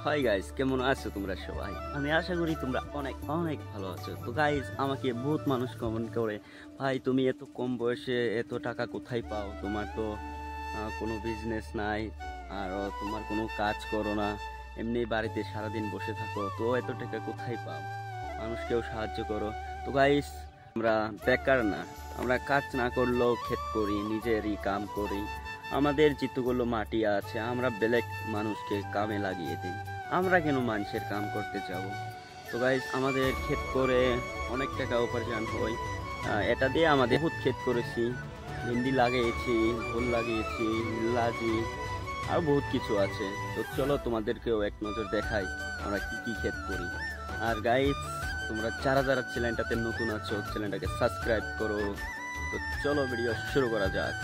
Hi guys, কেমন আছো তোমরা সবাই? আমি আশা করি তোমরা অনেক অনেক ভালো আছো। তো গাইস, আমাকে বহুত মানুষ কমেন্ট করে, ভাই তুমি এত কম বয়সে এত টাকা কোথায় পাও? তোমার তো কোনো বিজনেস নাই, আর তোমার কোনো কাজ করো না, এমনি বাড়িতে সারাদিন বসে থাকো, তো এত টাকা কোথায় পাও? মানুষকেও সাহায্য করো। তো গাইস, আমরা বেকার না, আমরা কাজ না করলেও ক্ষেত করি, নিজেরই কাম করি। আমাদের যেটুকুলো মাটি আছে আমরা বেলেগ মানুষকে কামে লাগিয়ে দিই। আমরা কেন মানুষের কাম করতে যাব? তো গাইজ, আমাদের ক্ষেত করে অনেক টাকা উপার্জন হয়। এটা দিয়ে আমাদের বহুত ক্ষেত করেছি, ভেন্ডি লাগিয়েছি, ভুল লাগিয়েছি, লাজি, আর বহুত কিছু আছে। তো চলো তোমাদেরকেও এক নজর দেখাই আমরা কি কি ক্ষেত করি। আর গাইজ, তোমরা যারা যারা চ্যানেলটাতে নতুন আছো চ্যানেলটাকে সাবস্ক্রাইব করো। তো চলো ভিডিও শুরু করা যাক।